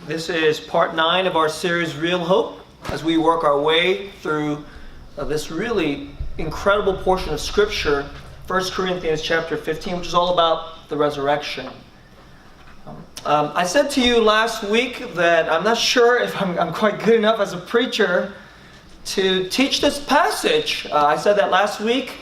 This is part 9 of our series, Real Hope, as we work our way through this really incredible portion of Scripture, 1 Corinthians chapter 15, which is all about the resurrection. I said to you last week that I'm not sure if I'm quite good enough as a preacher to teach this passage. I said that last week.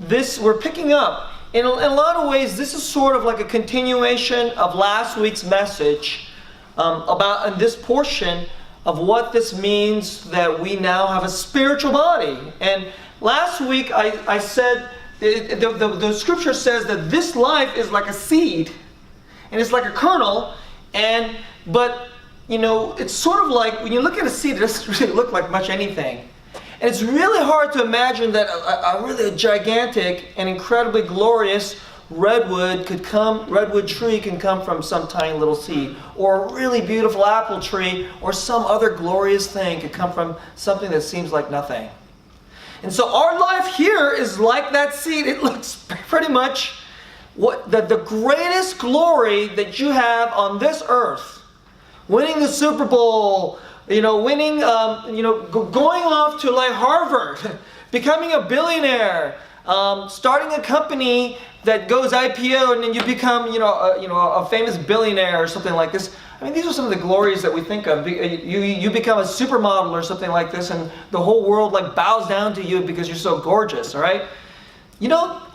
We're picking up. In a lot of ways, this is sort of like a continuation of last week's message about this portion of what this means that we now have a spiritual body. And last week I said, the scripture says that this life is like a seed, and it's like a kernel, but it's sort of like, when you look at a seed, it doesn't really look like much anything. And it's really hard to imagine that a really gigantic and incredibly glorious redwood tree can come from some tiny little seed, or a really beautiful apple tree, or some other glorious thing could come from something that seems like nothing. And so our life here is like that seed. It looks pretty much the greatest glory that you have on this earth. Winning the Super Bowl, winning, going off to like Harvard, becoming a billionaire, starting a company that goes IPO, and then you become, a famous billionaire or something like this. I mean, these are some of the glories that we think of. You become a supermodel or something like this, and the whole world like bows down to you because you're so gorgeous, all right?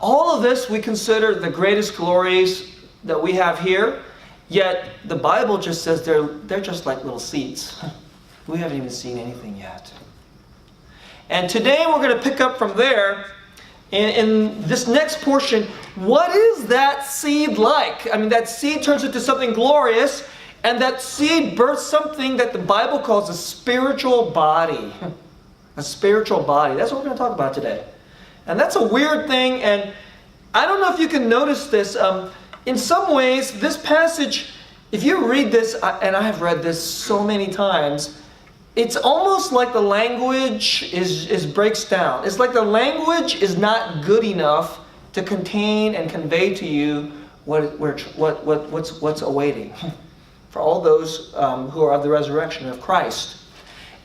All of this we consider the greatest glories that we have here, yet the Bible just says they're just like little seeds. We haven't even seen anything yet. And today we're going to pick up from there in this next portion. What is that seed like? I mean, that seed turns into something glorious, and that seed births something that the Bible calls a spiritual body. A spiritual body. That's what we're going to talk about today. And that's a weird thing, and I don't know if you can notice this. In some ways, this passage, if you read this, and I have read this so many times, it's almost like the language is breaks down. It's like the language is not good enough to contain and convey to you what's awaiting for all those who are of the resurrection of Christ.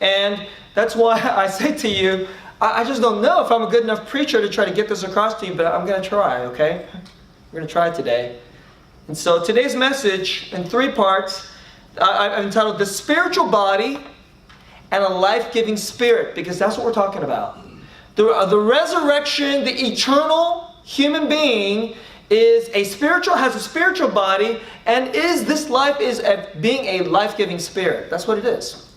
And that's why I say to you, I just don't know if I'm a good enough preacher to try to get this across to you, but I'm going to try, okay? We're going to try today. And so today's message, in 3 parts, I've entitled The Spiritual Body and a Life-Giving Spirit, because that's what we're talking about. The resurrection, the eternal human being has a spiritual body, and this life is being a life-giving spirit. That's what it is.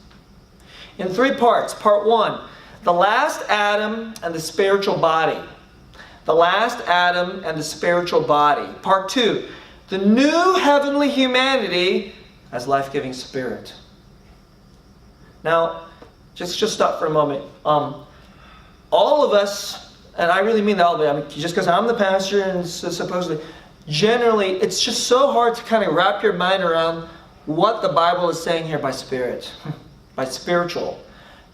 In 3 parts. Part 1, the last Adam and the spiritual body. The last Adam and the spiritual body. Part 2, the new heavenly humanity as life-giving spirit. Now, just stop for a moment. All of us, and I really mean that all of it, I mean, just because I'm the pastor and supposedly, generally, it's just so hard to kind of wrap your mind around what the Bible is saying here by spirit, by spiritual.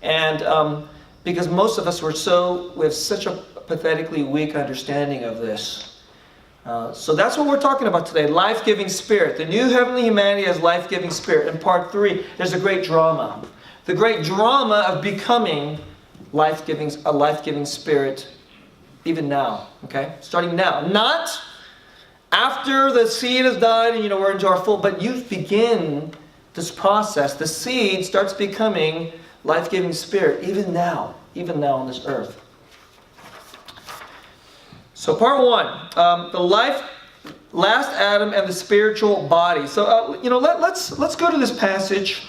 And because most of us we have such a pathetically weak understanding of this. So that's what we're talking about today, life-giving spirit. The new heavenly humanity as life-giving spirit. In part 3, there's a great drama. The great drama of becoming a life-giving spirit, even now, okay? Starting now. Not after the seed has died and we're into our full, but you begin this process. The seed starts becoming life-giving spirit, even now on this earth. So part 1, the last Adam and the spiritual body. So let's go to this passage.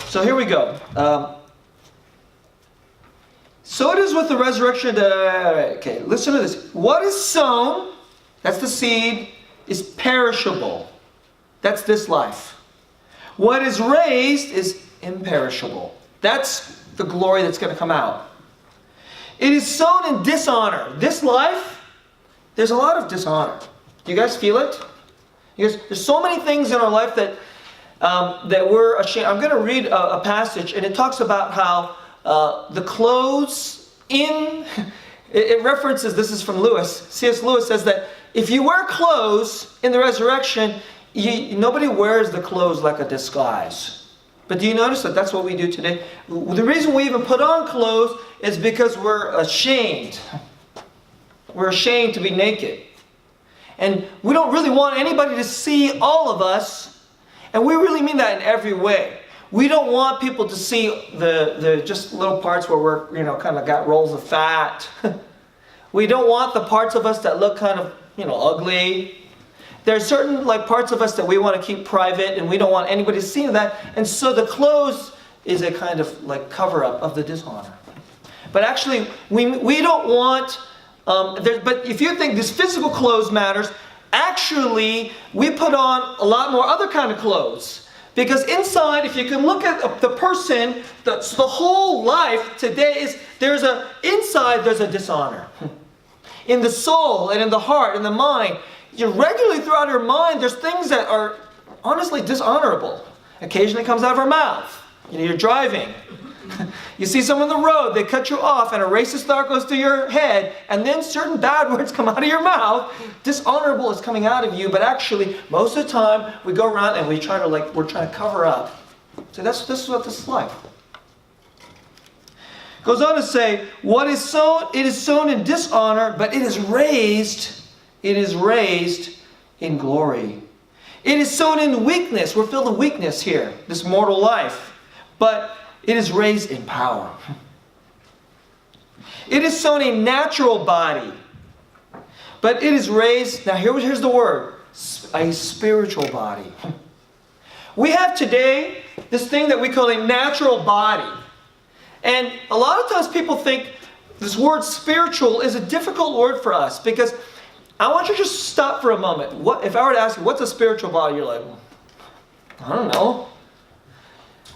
So here we go. So it is with the resurrection. Okay, listen to this. What is sown, that's the seed, is perishable. That's this life. What is raised is imperishable. That's the glory that's going to come out. It is sown in dishonor. This life, there's a lot of dishonor. Do you guys feel it? Because there's so many things in our life that we're ashamed. I'm going to read a passage, and it talks about how the clothes it references, this is from Lewis. C.S. Lewis says that if you wear clothes in the resurrection, nobody wears the clothes like a disguise. But do you notice that that's what we do today? The reason we even put on clothes is because we're ashamed. We're ashamed to be naked. And we don't really want anybody to see all of us. And we really mean that in every way. We don't want people to see the just little parts where we're, kind of got rolls of fat. We don't want the parts of us that look kind of, ugly. There are certain parts of us that we want to keep private, and we don't want anybody to see that. And so the clothes is a kind of cover-up of the dishonor. But actually, we don't want, but if you think this physical clothes matters, actually, we put on a lot more other kind of clothes. Because inside, if you can look at the person, the whole life today there's a dishonor. In the soul and in the heart and the mind, regularly throughout our mind, there's things that are honestly dishonorable. Occasionally it comes out of our mouth. You're driving. You see someone on the road, they cut you off, and a racist thought goes through your head, and then certain bad words come out of your mouth. Dishonorable is coming out of you, but actually, most of the time, we go around and we're trying to cover up. So this is what this is like. Goes on to say, what is sown, it is sown in dishonor, but it is raised in glory. It is sown in weakness. We're filled with weakness here, this mortal life. But it is raised in power. It is sown a natural body. But it is raised, now here's the word, a spiritual body. We have today this thing that we call a natural body. And a lot of times people think this word spiritual is a difficult word for us, because I want you to just stop for a moment. If I were to ask you, what's a spiritual body? You're like, I don't know.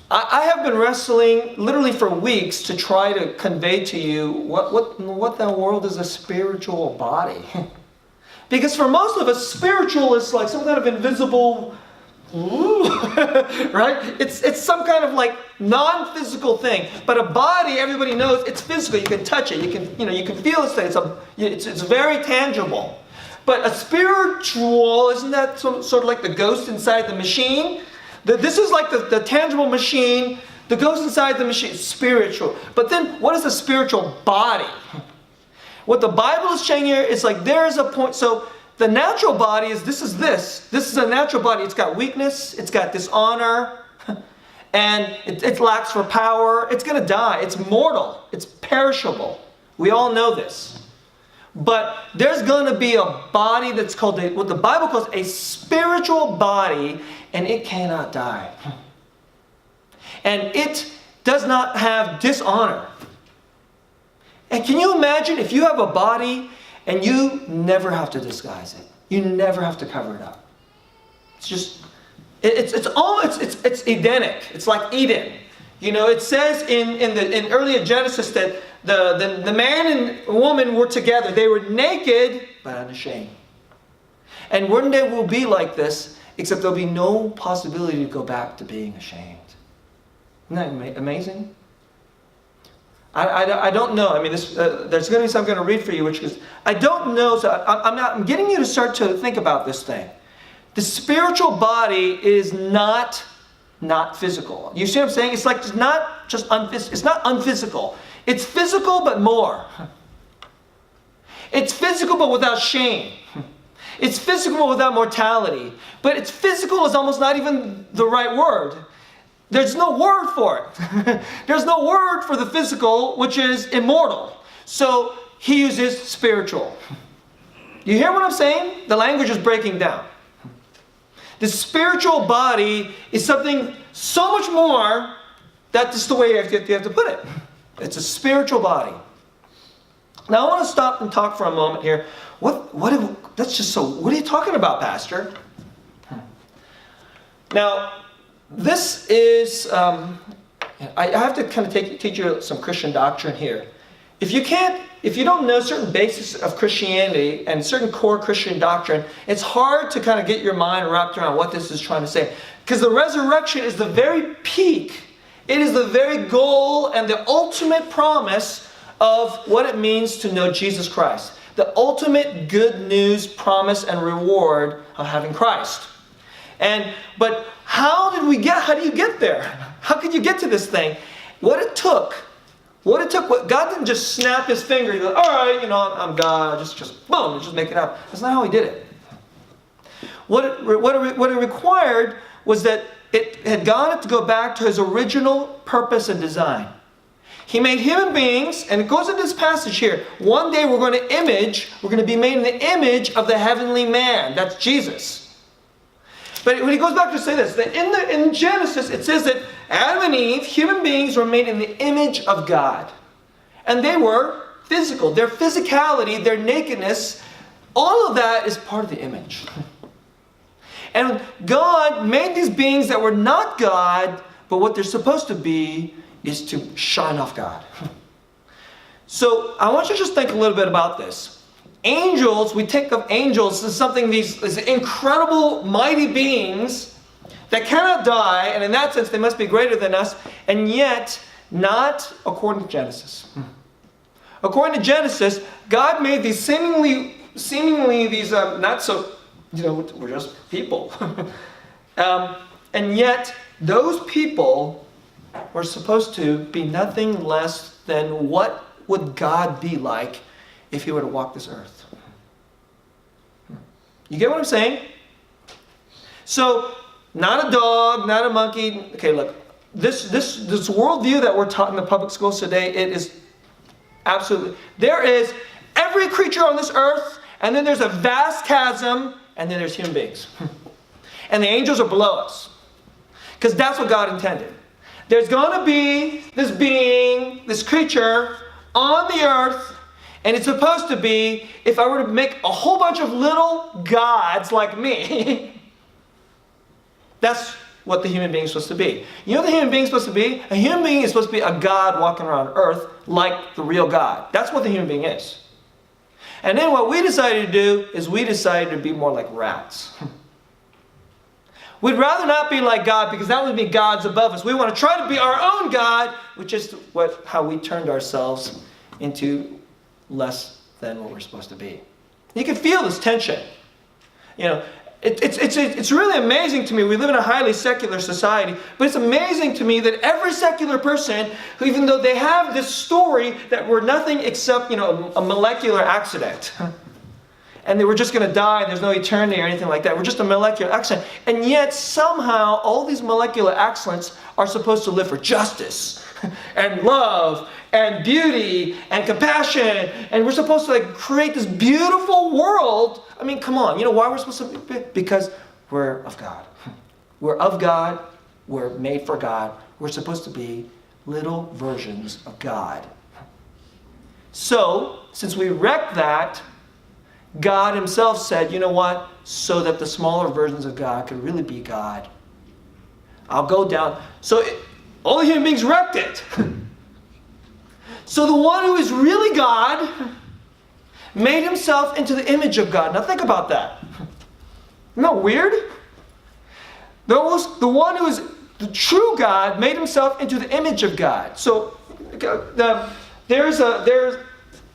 I have been wrestling literally for weeks to try to convey to you what the world is a spiritual body. Because for most of us, spiritual is like some kind of invisible, right? It's some kind of non-physical thing. But a body, everybody knows, it's physical. You can touch it. You can feel this thing. It's very tangible. But a spiritual, isn't that sort of like the ghost inside the machine? This is like the tangible machine. The ghost inside the machine is spiritual. But then what is a spiritual body? What the Bible is saying here is there is a point. So the natural body is this. This is a natural body. It's got weakness. It's got dishonor. And it lacks for power. It's going to die. It's mortal. It's perishable. We all know this. But there's going to be a body that's called what the Bible calls a spiritual body, and it cannot die. And it does not have dishonor. And can you imagine if you have a body and you never have to disguise it? You never have to cover it up. It's just, it's Edenic. It's like Eden. It says in early Genesis that the man and woman were together. They were naked, but unashamed. And one day we'll be like this, except there'll be no possibility to go back to being ashamed. Isn't that amazing? I don't know. I mean, there's going to be something I'm going to read for you, which is, I don't know. So I'm getting you to start to think about this thing. The spiritual body is not physical. You see what I'm saying? It's like it's not just unphysical. It's not unphysical. It's physical, but more. It's physical, but without shame. It's physical, but without mortality. But it's physical is almost not even the right word. There's no word for it. There's no word for the physical, which is immortal. So he uses spiritual. You hear what I'm saying? The language is breaking down. The spiritual body is something so much more. That's just the way you have to put it. It's a spiritual body. Now I want to stop and talk for a moment here. What are you talking about, Pastor? Now, this is, I have to kind of teach you some Christian doctrine here. If you don't know certain basics of Christianity and certain core Christian doctrine, it's hard to kind of get your mind wrapped around what this is trying to say. Because the resurrection is the very peak. It is the very goal and the ultimate promise of what it means to know Jesus Christ. The ultimate good news, promise, and reward of having Christ. But how do you get there? How could you get to this thing? What God didn't just snap his finger and go, all right, I'm God, just boom, just make it happen. That's not how he did it. What it required was that it had to go back to his original purpose and design. He made human beings, and it goes into this passage here. One day we're going to be made in the image of the heavenly man. That's Jesus. But when he goes back to say this, that in Genesis it says that Adam and Eve, human beings, were made in the image of God. And they were physical. Their physicality, their nakedness, all of that is part of the image. And God made these beings that were not God, but what they're supposed to be is to shine off God. So I want you to just think a little bit about this. Angels, we think of angels as something, these incredible, mighty beings that cannot die, and in that sense they must be greater than us, and yet not according to Genesis. According to Genesis, God made these seemingly these not so, we're just people. And yet those people were supposed to be nothing less than what would God be like if he were to walk this earth. You get what I'm saying? So, not a dog, not a monkey. Okay, look, this worldview that we're taught in the public schools today, it is absolutely, there is every creature on this earth, and then there's a vast chasm, and then there's human beings. And the angels are below us. Because that's what God intended. There's going to be this being, this creature on the earth, and it's supposed to be, if I were to make a whole bunch of little gods like me, that's what the human being is supposed to be. You know what the human being is supposed to be? A human being is supposed to be a God walking around earth like the real God. That's what the human being is. And then what we decided to do is we decided to be more like rats. We'd rather not be like God because that would be gods above us. We want to try to be our own God, which is how we turned ourselves into less than what we're supposed to be. You can feel this tension. It's really amazing to me. We live in a highly secular society, but it's amazing to me that every secular person, who, even though they have this story that we're nothing except, a molecular accident, and they were just going to die, and there's no eternity or anything like that. We're just a molecular accident. And yet, somehow, all these molecular accidents are supposed to live for justice, and love, and beauty, and compassion. And we're supposed to create this beautiful world. I mean, come on. You know why we're supposed to be? Because we're of God. We're of God. We're made for God. We're supposed to be little versions of God. So, since we wrecked that, God himself said, you know what? So that the smaller versions of God could really be God, I'll go down. So all the human beings wrecked it. So the one who is really God made himself into the image of God. Now think about that. Isn't that weird? The one who is the true God made himself into the image of God. So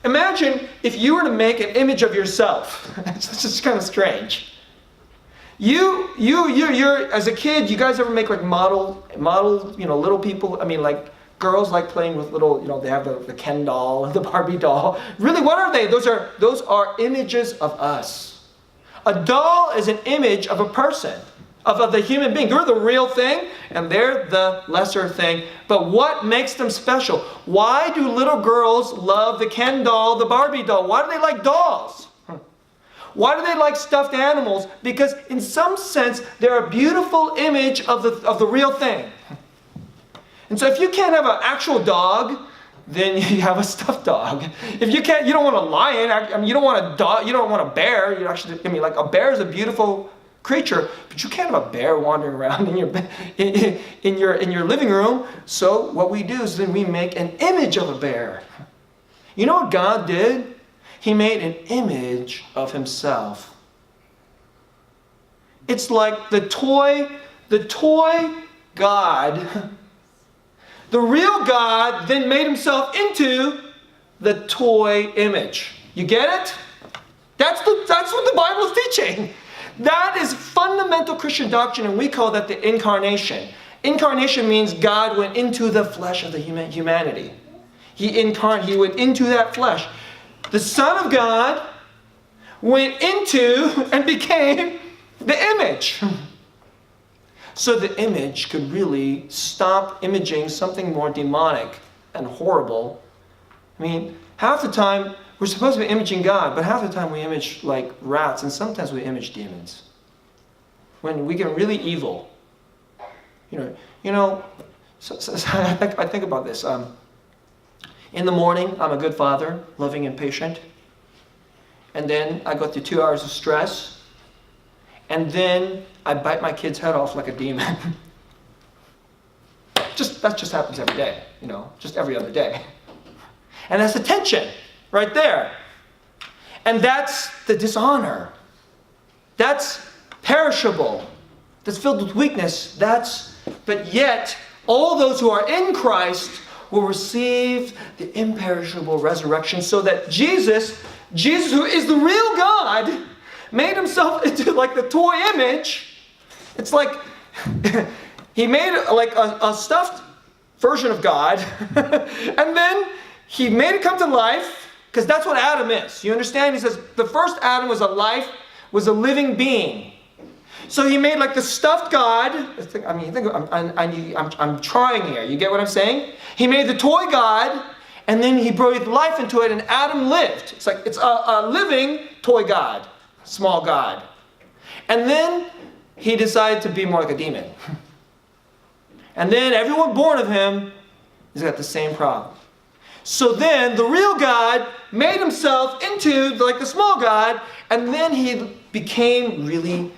imagine if you were to make an image of yourself. It's just kind of strange. You're as a kid, you guys ever make model, little people? I mean, girls like playing with little, they have the Ken doll, the Barbie doll. Really, what are they? Those are images of us. A doll is an image of a person, of the human being. They're the real thing, and they're the lesser thing. But what makes them special? Why do little girls love the Ken doll, the Barbie doll? Why do they like dolls? Why do they like stuffed animals? Because in some sense, they're a beautiful image of the real thing. And so if you can't have an actual dog, then you have a stuffed dog. If you can't, you don't want a lion. You don't want a dog. You don't want a bear. A bear is a beautiful creature, but you can't have a bear wandering around in your living room. So what we do is then we make an image of a bear. You know what God did? He made an image of himself. It's like the toy God. The real God then made himself into the toy image. You get it? That's what the Bible is teaching. That is fundamental Christian doctrine, and we call that the incarnation. Incarnation means God went into the flesh of the humanity. He went into that flesh. The Son of God went into and became the image. So the image could really stop imaging something more demonic and horrible. I mean, half the time we're supposed to be imaging God, but half the time we image like rats, and sometimes we image demons. When we get really evil. So I think about this. In the morning, I'm a good father, loving and patient. And then I go through 2 hours of stress. And then I bite my kid's head off like a demon. That just happens every day, just every other day. And that's the tension right there. And that's the dishonor. That's perishable. That's filled with weakness. But yet, all those who are in Christ will receive the imperishable resurrection, so that Jesus, who is the real God, made himself into like the toy image. It's like he made like a stuffed version of God, and then he made it come to life, because that's what Adam is. You understand? He says the first Adam was a living being. So he made like the stuffed God. I'm trying here. You get what I'm saying? He made the toy God, and then he breathed life into it, and Adam lived. It's a living toy God, small God. And then he decided to be more like a demon. And then everyone born of him has got the same problem. So then the real God made himself into like the small God, and then he became really,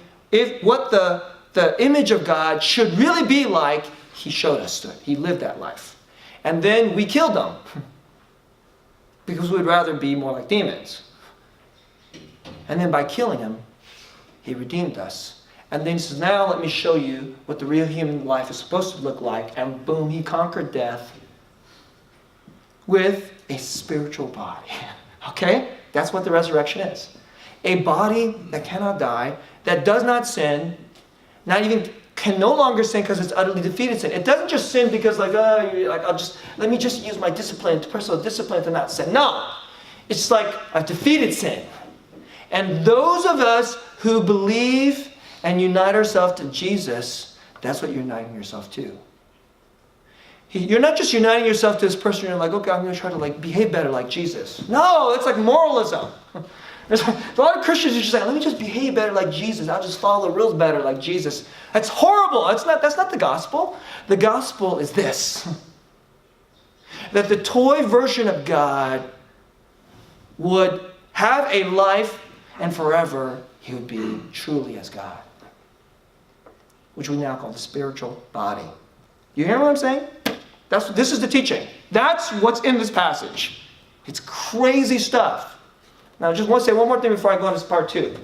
what the image of God should really be like, he showed us it. He lived that life. And then we killed him. Because we'd rather be more like demons. And then by killing him, he redeemed us. And then he says, now let me show you what the real human life is supposed to look like. And boom, he conquered death with a spiritual body. Okay? That's what the resurrection is. A body that cannot die, that does not sin, not even can no longer sin because it's utterly defeated sin. It doesn't just sin because let me just use my personal discipline to not sin. No. It's like I've defeated sin. And those of us who believe and unite ourselves to Jesus, that's what you're uniting yourself to. You're not just uniting yourself to this person, you're like, okay, I'm going to try to behave better like Jesus. No, it's like moralism. There's a lot of Christians who just say, let me just behave better like Jesus. I'll just follow the rules better like Jesus. That's horrible. That's not the gospel. The gospel is this. That the toy version of God would have a life, and forever he would be truly as God. Which we now call the spiritual body. You hear what I'm saying? This is the teaching. That's what's in this passage. It's crazy stuff. Now, I just want to say one more thing before I go on to part 2.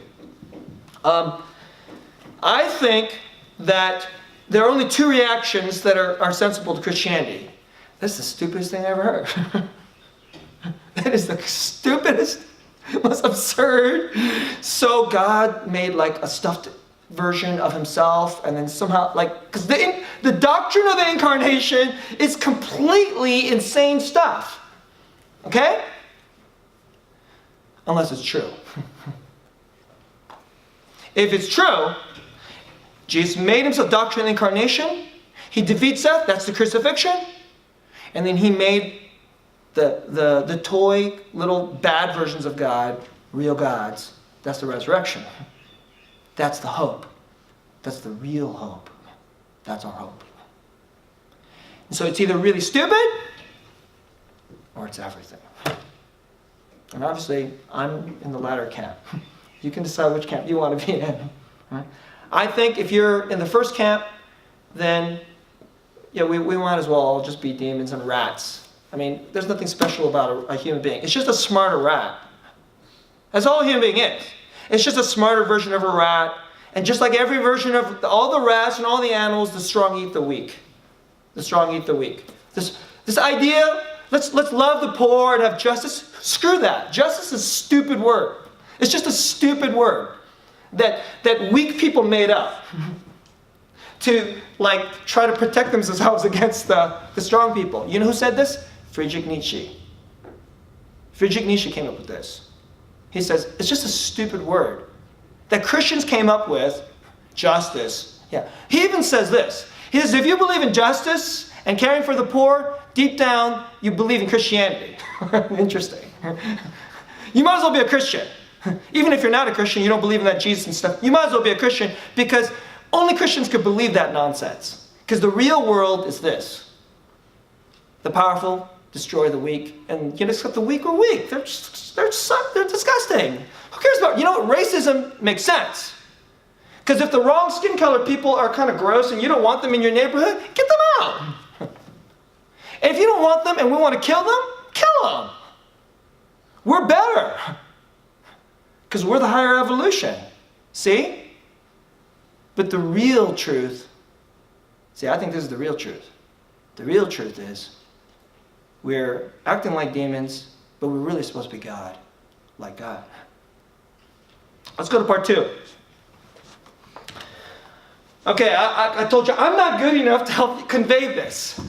I think that there are only 2 reactions that are sensible to Christianity. That's the stupidest thing I ever heard. That is the stupidest, most absurd. So God made like a stuffed version of himself, and then somehow, because the doctrine of the incarnation is completely insane stuff. Okay? Unless it's true. If it's true, Jesus made himself doctrine of the incarnation. He defeats death. That's the crucifixion. And then he made the toy little bad versions of God real gods. That's the resurrection. That's the hope. That's the real hope. That's our hope. And so it's either really stupid or it's everything. And obviously, I'm in the latter camp. You can decide which camp you want to be in. Right? I think if you're in the first camp, then we might as well all just be demons and rats. I mean, there's nothing special about a human being. It's just a smarter rat. That's all a human being is. It's just a smarter version of a rat. And just like every version of all the rats and all the animals, the strong eat the weak. The strong eat the weak. This idea, let's love the poor and have justice. Screw that. Justice is a stupid word. It's just a stupid word. that weak people made up to like try to protect themselves against the strong people. You know who said this? Friedrich Nietzsche. Friedrich Nietzsche came up with this. He says, it's just a stupid word that Christians came up with, justice. Yeah. He even says this. He says, if you believe in justice and caring for the poor, deep down, you believe in Christianity. Interesting. You might as well be a Christian. Even if you're not a Christian, you don't believe in that Jesus and stuff, you might as well be a Christian, because only Christians could believe that nonsense. Because the real world is this. The powerful destroy the weak, and except the weak are weak. They're disgusting. Who cares about, racism makes sense. Because if the wrong skin color people are kind of gross and you don't want them in your neighborhood, get them out. And if you don't want them and we want to kill them, We're better. Because we're the higher evolution. See? But the real truth, I think this is the real truth. The real truth is, we're acting like demons, but we're really supposed to be God, like God. Let's go to part 2. Okay, I told you, I'm not good enough to help convey this.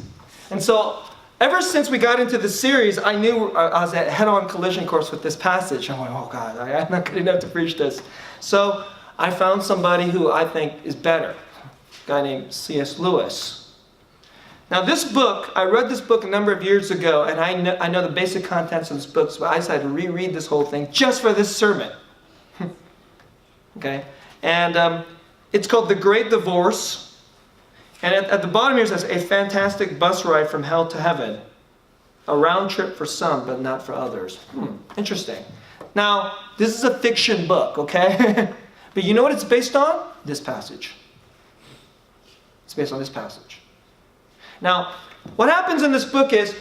And so, ever since we got into this series, I knew I was at head-on collision course with this passage. I'm like, oh God, I'm not good enough to preach this. So, I found somebody who I think is better. A guy named C.S. Lewis. Now this book, I read this book a number of years ago, and I know the basic contents of this book, so I decided to reread this whole thing just for this sermon. Okay? And it's called The Great Divorce. And at the bottom here it says, a fantastic bus ride from hell to heaven. A round trip for some, but not for others. Interesting. Now, this is a fiction book, okay? But you know what it's based on? This passage. It's based on this passage. Now, what happens in this book is,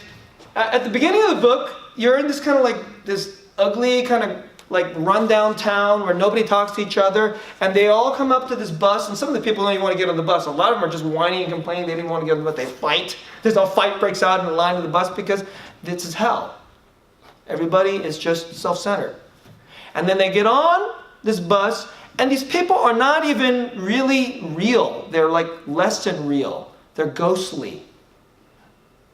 at the beginning of the book, you're in this kind of like, this ugly kind of like rundown town where nobody talks to each other, and they all come up to this bus, and some of the people don't even want to get on the bus. A lot of them are just whining and complaining they didn't want to get on the bus. They fight. There's a fight breaks out in the line of the bus because this is hell. Everybody is just self-centered. And then they get on this bus, and these people are not even really real. They're like less than real. They're ghostly.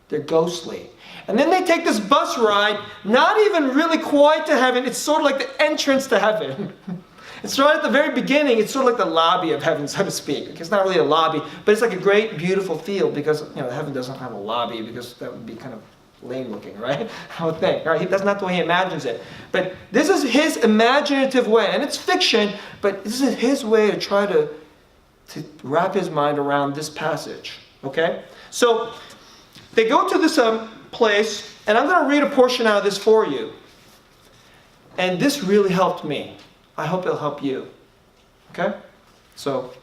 They're ghostly. And then they take this bus ride, not even really quite to heaven. It's sort of like the entrance to heaven. It's right at the very beginning. It's sort of like the lobby of heaven, so to speak. It's not really a lobby, but it's like a great, beautiful field, because heaven doesn't have a lobby, because that would be kind of lame looking, right? I would think, right? That's not the way he imagines it. But this is his imaginative way, and it's fiction, but this is his way to try to wrap his mind around this passage. Okay? So they go to this place, and I'm going to read a portion out of this for you. And this really helped me. I hope it'll help you. Okay? So,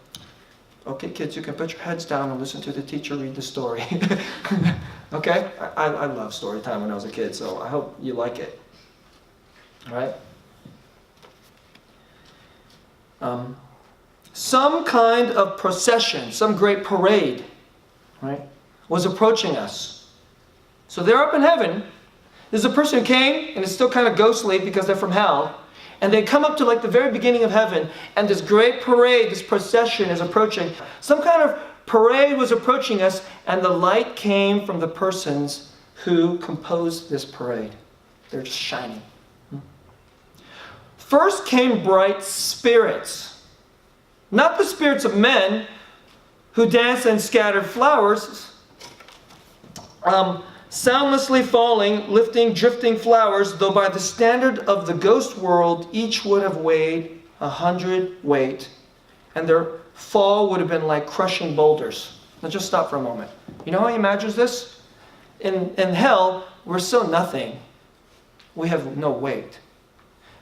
okay, kids, you can put your heads down and listen to the teacher read the story. Okay? I love story time when I was a kid, so I hope you like it. All right? Some kind of procession, some great parade, right, was approaching us. So they're up in heaven. There's a person who came, and it's still kind of ghostly because they're from hell. And they come up to like the very beginning of heaven, and this great parade, this procession is approaching. Some kind of parade was approaching us, and the light came from the persons who composed this parade. They're just shining. First came bright spirits. Not the spirits of men who danced and scattered flowers. Soundlessly falling, lifting, drifting flowers, though by the standard of the ghost world, each would have weighed 100 weight, and their fall would have been like crushing boulders. Now just stop for a moment. You know how he imagines this? In hell, we're so nothing. We have no weight.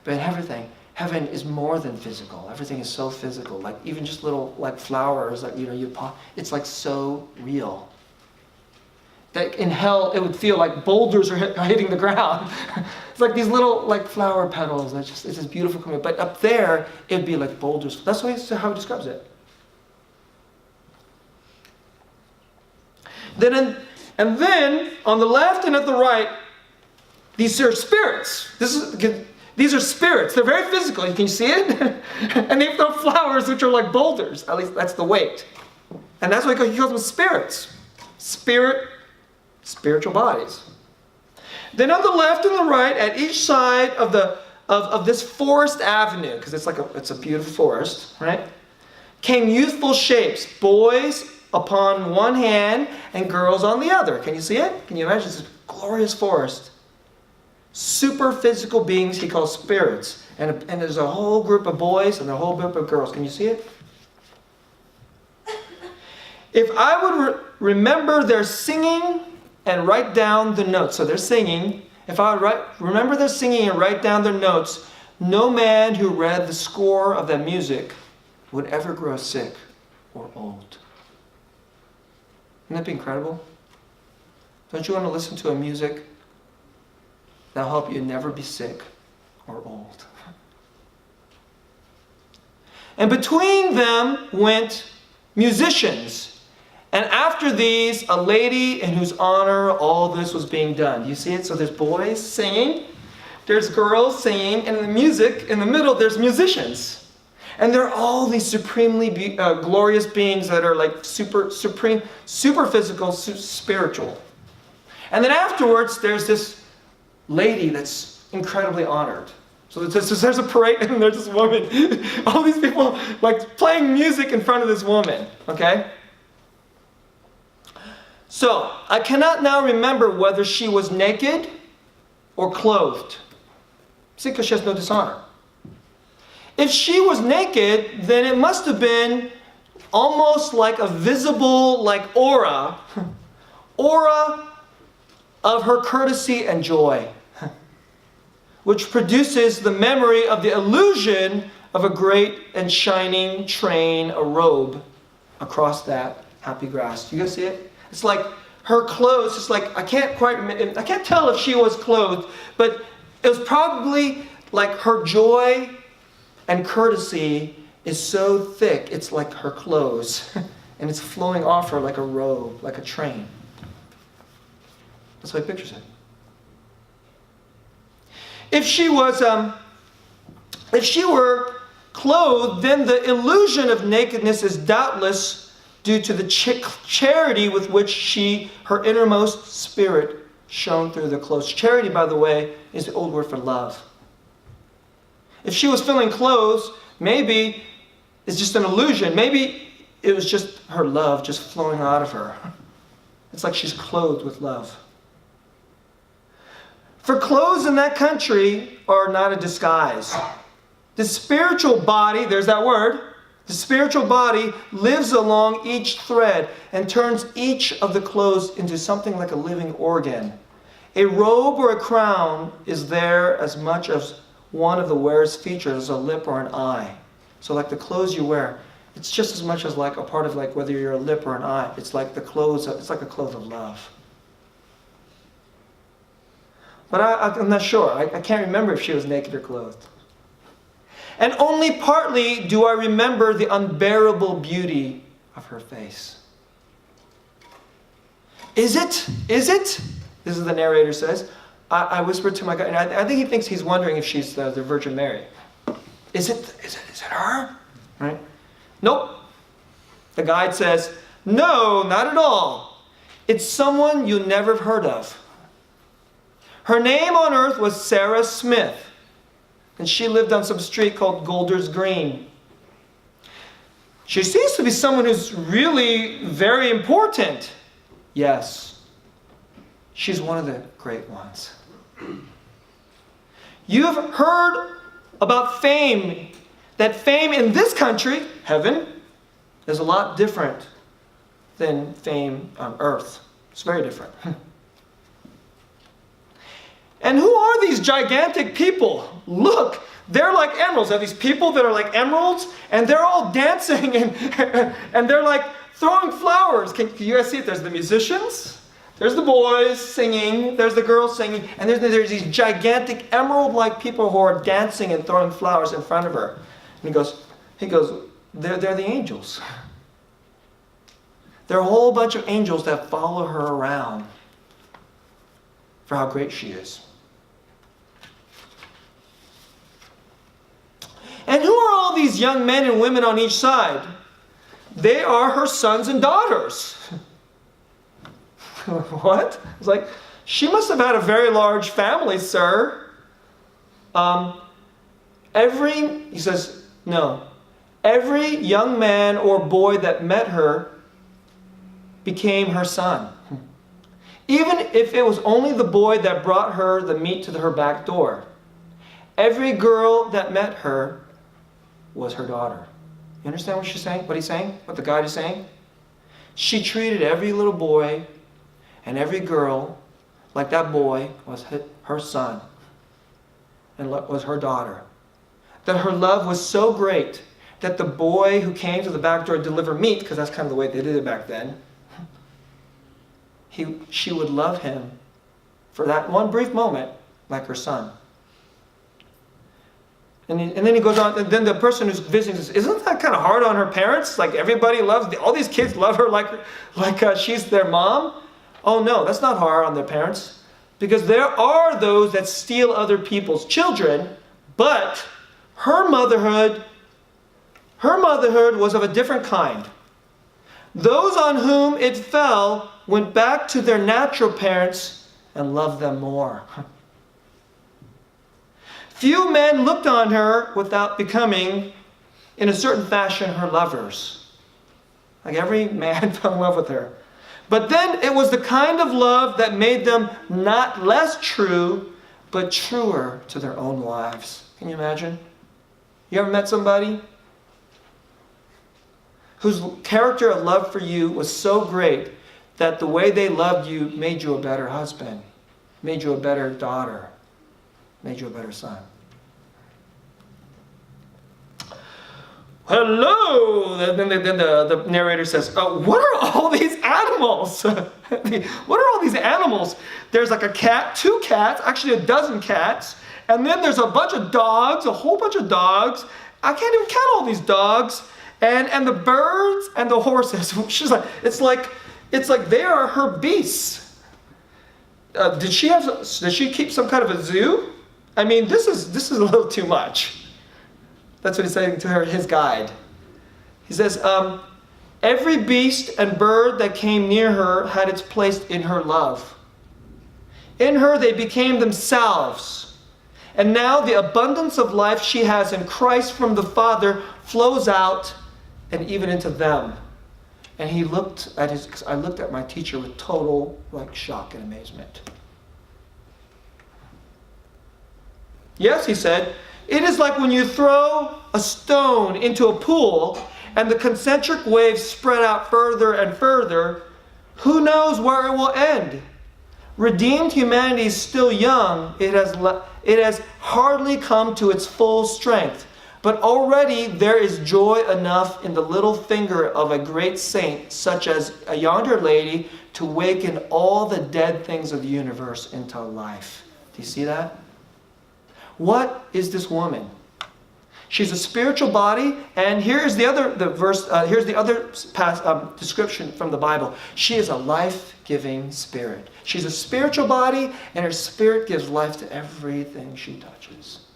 But in everything, heaven is more than physical. Everything is so physical. Like even just little like flowers that you pop. It's like so real. That in hell, it would feel like boulders are hitting the ground. It's like these little like flower petals. It's just beautiful. But up there, it'd be like boulders. That's how he describes it. And then on the left and at the right, these are spirits. These are spirits. They're very physical. Can you see it? And they throw flowers which are like boulders. At least that's the weight. And that's why he calls them spirits. Spiritual bodies. Then on the left and the right, at each side of this forest avenue, because it's a beautiful forest, right? Came youthful shapes, boys upon one hand and girls on the other. Can you see it? Can you imagine this glorious forest? Super physical beings he calls spirits. And there's a whole group of boys and a whole group of girls. Can you see it? If I would remember their singing and write down the notes. So they're singing. If I would remember their singing and write down their notes, no man who read the score of that music would ever grow sick or old. Wouldn't that be incredible? Don't you want to listen to a music that'll help you never be sick or old? And between them went musicians. And after these, a lady in whose honor all this was being done. Do you see it? So there's boys singing, there's girls singing, and in the music, in the middle, there's musicians. And they're all these supremely glorious beings that are like super physical, spiritual. And then afterwards, there's this lady that's incredibly honored. So there's a parade, and there's this woman. All these people like playing music in front of this woman. Okay? So, I cannot now remember whether she was naked or clothed. See, because she has no dishonor. If she was naked, then it must have been almost like a visible, like aura of her courtesy and joy, which produces the memory of the illusion of a great and shining train, a robe, across that happy grass. Do you guys see it? It's like her clothes, it's like, I can't tell if she was clothed, but it was probably like her joy and courtesy is so thick, it's like her clothes. And it's flowing off her like a robe, like a train. That's how he pictures it. If she were clothed, then the illusion of nakedness is doubtless due to the charity with which her innermost spirit shone through the clothes. Charity, by the way, is the old word for love. If she was feeling clothes, maybe it's just an illusion. Maybe it was just her love just flowing out of her. It's like she's clothed with love. For clothes in that country are not a disguise. The spiritual body, there's that word, the spiritual body lives along each thread and turns each of the clothes into something like a living organ. A robe or a crown is there as much as one of the wearer's features as a lip or an eye. So like the clothes you wear, it's just as much as like a part of like whether you're a lip or an eye. It's like the clothes, it's like a cloth of love. But I'm not sure. I can't remember if she was naked or clothed. And only partly do I remember the unbearable beauty of her face. Is it? Is it? This is the narrator says. I whispered to my guy, and I think he thinks he's wondering if she's the Virgin Mary. Is it her? Right? Nope. The guide says, no, not at all. It's someone you never have heard of. Her name on earth was Sarah Smith, and she lived on some street called Golders Green. She seems to be someone who's really very important. Yes, she's one of the great ones. You have heard about fame, that fame in this country, heaven, is a lot different than fame on earth. It's very different. And who are these gigantic people? Look, they're like emeralds. There are these people that are like emeralds, and they're all dancing, and they're like throwing flowers. Can you guys see it? There's the musicians, there's the boys singing, there's the girls singing, and there's these gigantic emerald-like people who are dancing and throwing flowers in front of her. And he goes, they're the angels. There are a whole bunch of angels that follow her around for how great she is. these young men and women on each side. They are her sons and daughters. What? It's like, she must have had a very large family, sir. He says, no. Every young man or boy that met her became her son. Even if it was only the boy that brought her the meat to her back door. Every girl that met her was her daughter. You understand what she's saying? What he's saying? What the guide is saying? She treated every little boy and every girl like that boy was her son and was her daughter. That her love was so great that the boy who came to the back door to deliver meat, because that's kind of the way they did it back then, she would love him for that one brief moment like her son. And then he goes on, and then the person who's visiting says, isn't that kind of hard on her parents? Like everybody loves, all these kids love her like she's their mom? Oh no, that's not hard on their parents. Because there are those that steal other people's children, but her motherhood was of a different kind. Those on whom it fell went back to their natural parents and loved them more. Few men looked on her without becoming, in a certain fashion, her lovers. Like every man fell in love with her. But then it was the kind of love that made them not less true, but truer to their own wives. Can you imagine? You ever met somebody whose character of love for you was so great that the way they loved you made you a better husband, made you a better daughter, made you a better son? Hello! Then the narrator says, what are all these animals? What are all these animals? There's like a cat, 2 cats, actually a dozen cats, and then there's a bunch of dogs, a whole bunch of dogs. I can't even count all these dogs. And the birds and the horses. She's like, it's like they are her beasts. Did she keep some kind of a zoo? I mean, this is a little too much. That's what he's saying to her, his guide. He says, every beast and bird that came near her had its place in her love. In her they became themselves. And now the abundance of life she has in Christ from the Father flows out and even into them. And I looked at my teacher with total shock and amazement. Yes, he said, it is like when you throw a stone into a pool and the concentric waves spread out further and further. Who knows where it will end? Redeemed humanity is still young. It has hardly come to its full strength. But already there is joy enough in the little finger of a great saint, such as yonder lady, to waken all the dead things of the universe into life. Do you see that? What is this woman? She's a spiritual body, and here's the other description from the Bible. She is a life-giving spirit. She's a spiritual body, and her spirit gives life to everything she touches.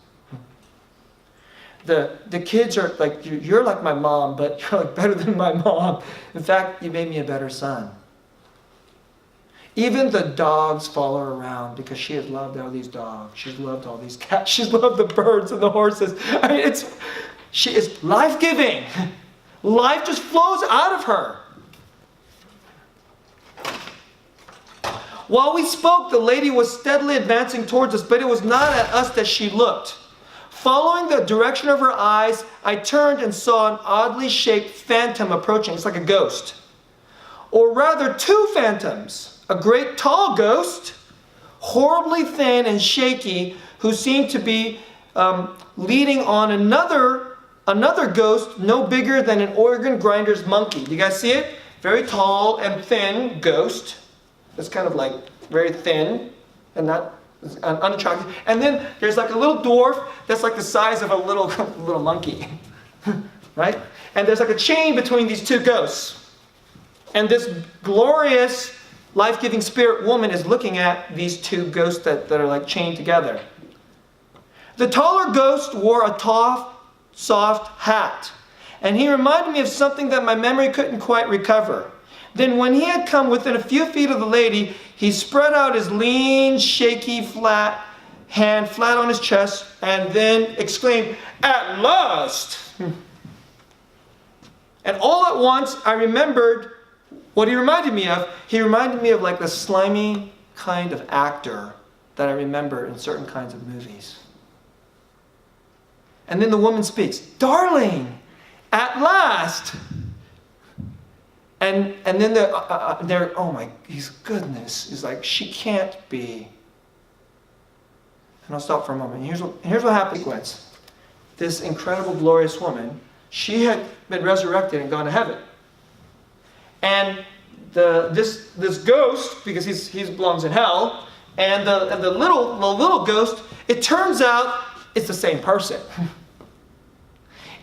The kids are like, you're like my mom, but you're like better than my mom. In fact, you made me a better son. Even the dogs follow her around because she has loved all these dogs. She's loved all these cats. She's loved the birds and the horses. I mean, she is life-giving. Life just flows out of her. While we spoke, the lady was steadily advancing towards us, but it was not at us that she looked. Following the direction of her eyes, I turned and saw an oddly shaped phantom approaching. It's like a ghost. Or rather, 2 phantoms. A great tall ghost, horribly thin and shaky, who seemed to be leading on another ghost no bigger than an organ grinder's monkey. Do you guys see it? Very tall and thin ghost. It's kind of like very thin and not unattractive. And then there's like a little dwarf that's like the size of a little monkey, right? And there's like a chain between these 2 ghosts. And this glorious life-giving spirit woman is looking at these 2 ghosts that are like chained together. The taller ghost wore a soft hat. And he reminded me of something that my memory couldn't quite recover. Then when he had come within a few feet of the lady, he spread out his lean, shaky, flat hand flat on his chest, and then exclaimed, "At last!" And all at once, I remembered what he reminded me of. He reminded me of like the slimy kind of actor that I remember in certain kinds of movies. And then the woman speaks, "Darling, at last!" And then they're, oh my, his goodness, is like, she can't be. And I'll stop for a moment. Here's what happened. This incredible, glorious woman, she had been resurrected and gone to heaven. And this ghost, because he belongs in hell, and the little ghost, it turns out it's the same person.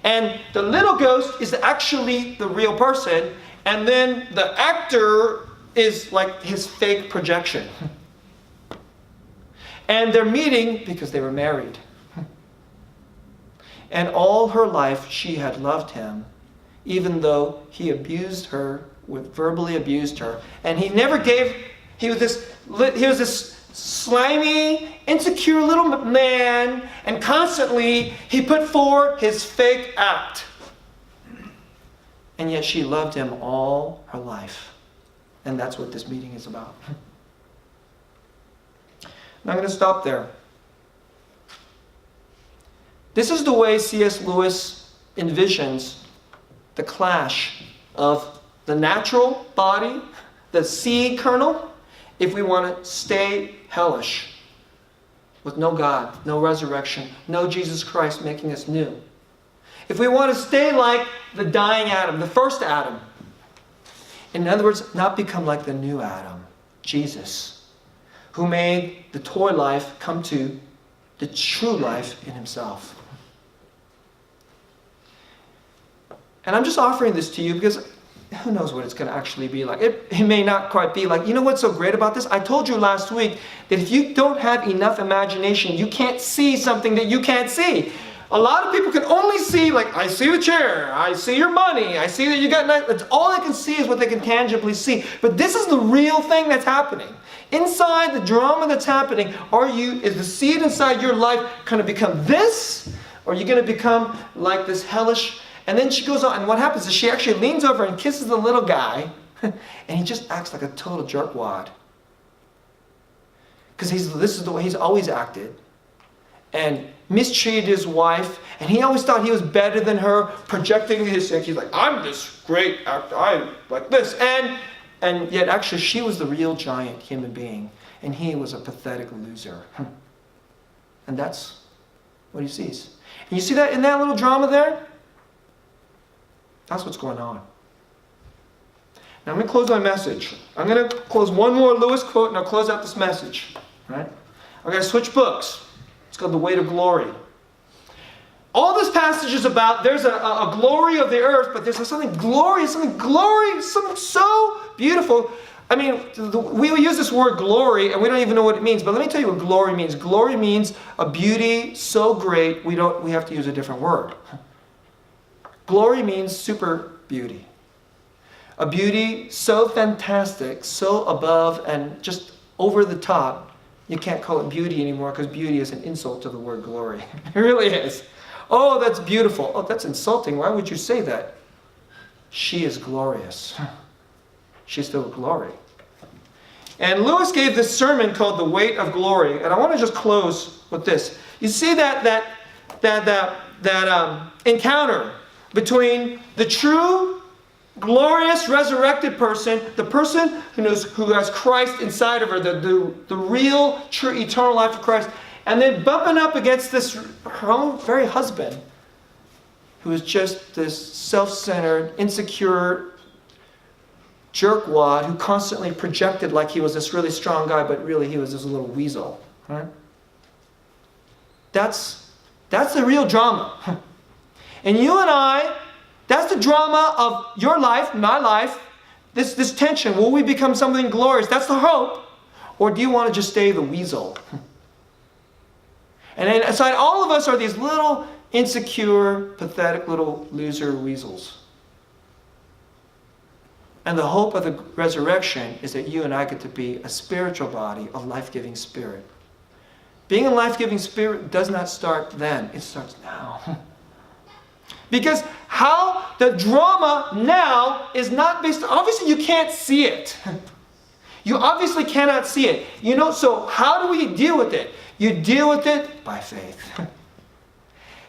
And the little ghost is actually the real person, and then the actor is like his fake projection. And they're meeting because they were married. And all her life she had loved him, even though he abused her, verbally abused her. And he never gave, he was this slimy, insecure little man, and constantly he put forward his fake act. And yet she loved him all her life. And that's what this meeting is about. And I'm going to stop there. This is the way C.S. Lewis envisions the clash of the natural body, the seed kernel, if we want to stay hellish, with no God, no resurrection, no Jesus Christ making us new. If we want to stay like the dying Adam, the first Adam. In other words, not become like the new Adam, Jesus, who made the toy life come to the true life in himself. And I'm just offering this to you because who knows what it's going to actually be like. It may not quite be like, you know what's so great about this? I told you last week that if you don't have enough imagination, you can't see something that you can't see. A lot of people can only see, like, I see the chair, I see your money, I see that you got nice. That's all they can see is what they can tangibly see. But this is the real thing that's happening. Inside the drama that's happening, is the seed inside your life going to become this? Or are you going to become like this hellish? And then she goes on, and what happens is she actually leans over and kisses the little guy, and he just acts like a total jerkwad. Because this is the way he's always acted. And mistreated his wife, and he always thought he was better than her, projecting his thing. He's like, I'm this great actor, I'm like this. And yet actually she was the real giant human being, and he was a pathetic loser. And that's what he sees. And you see that in that little drama there? That's what's going on. Now I'm going to close my message. I'm going to close one more Lewis quote, and I'll close out this message. Right? I'm going to switch books. It's called The Weight of Glory. All this passage is about, there's a glory of the earth, but there's something glorious, something so beautiful. I mean, we use this word glory, and we don't even know what it means, but let me tell you what glory means. Glory means a beauty so great, we have to use a different word. Glory means super beauty. A beauty so fantastic, so above and just over the top, you can't call it beauty anymore because beauty is an insult to the word glory. It really is. Oh, that's beautiful. Oh, that's insulting. Why would you say that? She is glorious. She's filled with glory. And Lewis gave this sermon called The Weight of Glory. And I want to just close with this. You see that encounter between the true, glorious, resurrected person, the person who has Christ inside of her, the real, true, eternal life of Christ, and then bumping up against her own very husband, who is just this self-centered, insecure jerkwad who constantly projected like he was this really strong guy, but really he was this little weasel. Right? That's the real drama. And you and I, that's the drama of your life, my life, this tension. Will we become something glorious? That's the hope. Or do you want to just stay the weasel? And inside all of us are these little insecure, pathetic little loser weasels. And the hope of the resurrection is that you and I get to be a spiritual body, a life-giving spirit. Being a life-giving spirit does not start then. It starts now. Because how the drama now is not based, obviously you can't see it. You obviously cannot see it. So how do we deal with it? You deal with it by faith.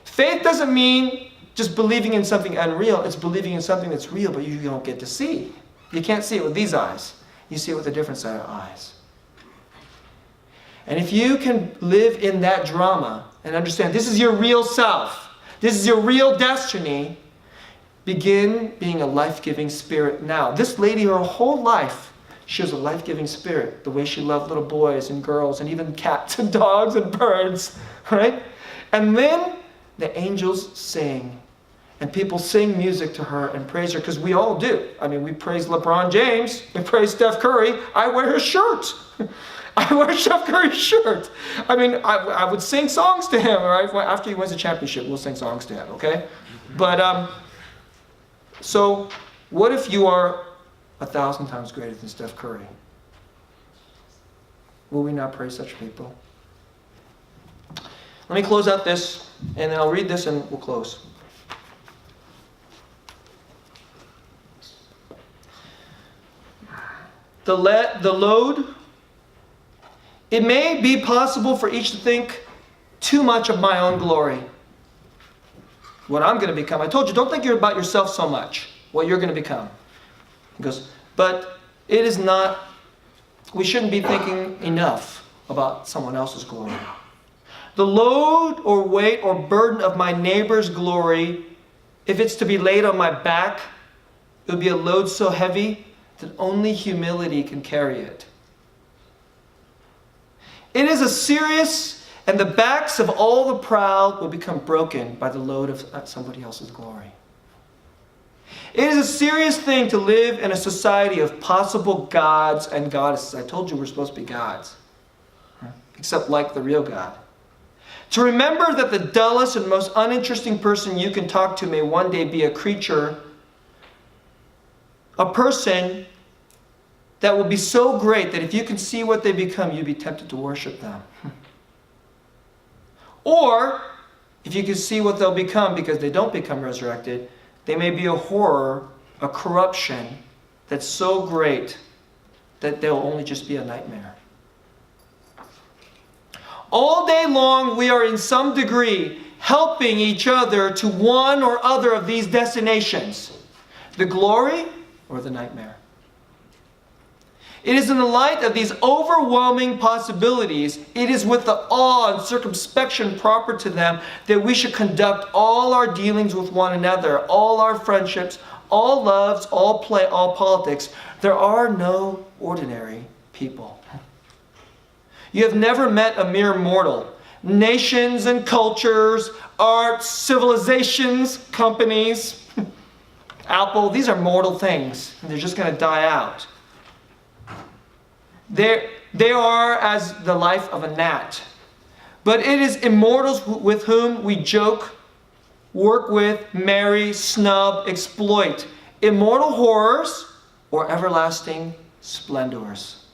Faith doesn't mean just believing in something unreal. It's believing in something that's real, but you don't get to see. You can't see it with these eyes. You see it with a different set of eyes. And if you can live in that drama and understand this is your real self, this is your real destiny, begin being a life-giving spirit now. This lady, her whole life, she was a life-giving spirit. The way she loved little boys and girls and even cats and dogs and birds, right? And then the angels sing. And people sing music to her and praise her, because we all do. I mean, we praise LeBron James. We praise Steph Curry. I wear his shirt. I wear Steph Curry's shirt. I mean, I would sing songs to him, right? After he wins the championship, we'll sing songs to him, okay? But, so what if you are 1,000 times greater than Steph Curry? Will we not praise such people? Let me close out this, and then I'll read this and we'll close. The load, it may be possible for each to think too much of my own glory. What I'm going to become. I told you, don't think about yourself so much, what you're going to become. He goes, but it is not, we shouldn't be thinking enough about someone else's glory. The load or weight or burden of my neighbor's glory, if it's to be laid on my back, it would be a load so heavy that only humility can carry it. It is a serious, and the backs of all the proud will become broken by the load of somebody else's glory. It is a serious thing to live in a society of possible gods and goddesses. I told you we're supposed to be gods, except like the real God. To remember that the dullest and most uninteresting person you can talk to may one day be a creature, a person that will be so great that if you can see what they become, you'd be tempted to worship them. Or, if you can see what they'll become because they don't become resurrected, they may be a horror, a corruption that's so great that they'll only just be a nightmare. All day long, we are in some degree helping each other to one or other of these destinations. The glory or the nightmare. It is in the light of these overwhelming possibilities, it is with the awe and circumspection proper to them that we should conduct all our dealings with one another, all our friendships, all loves, all play, all politics. There are no ordinary people. You have never met a mere mortal. Nations and cultures, arts, civilizations, companies, Apple, these are mortal things. They're just going to die out. They are as the life of a gnat. But it is immortals with whom we joke, work with, marry, snub, exploit. Immortal horrors or everlasting splendors.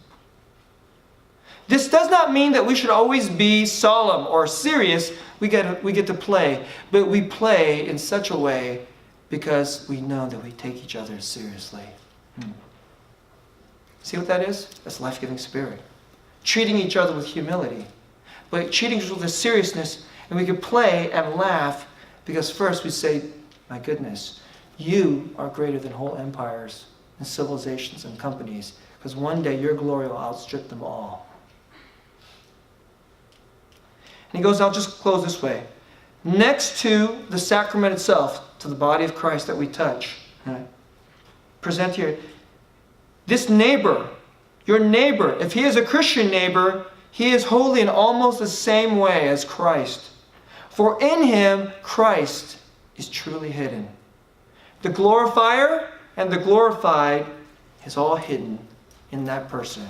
This does not mean that we should always be solemn or serious. We get to play. But we play in such a way because we know that we take each other seriously. See what that is? That's life-giving spirit. Treating each other with humility. But treating each other with seriousness. And we can play and laugh because first we say, my goodness, you are greater than whole empires and civilizations and companies. Because one day your glory will outstrip them all. And he goes, I'll just close this way. Next to the sacrament itself, to the body of Christ that we touch, right? Present here. This neighbor, your neighbor, if he is a Christian neighbor, he is holy in almost the same way as Christ. For in him, Christ is truly hidden. The glorifier and the glorified is all hidden in that person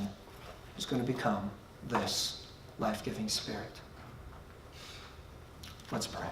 who's going to become this life-giving spirit. Let's pray.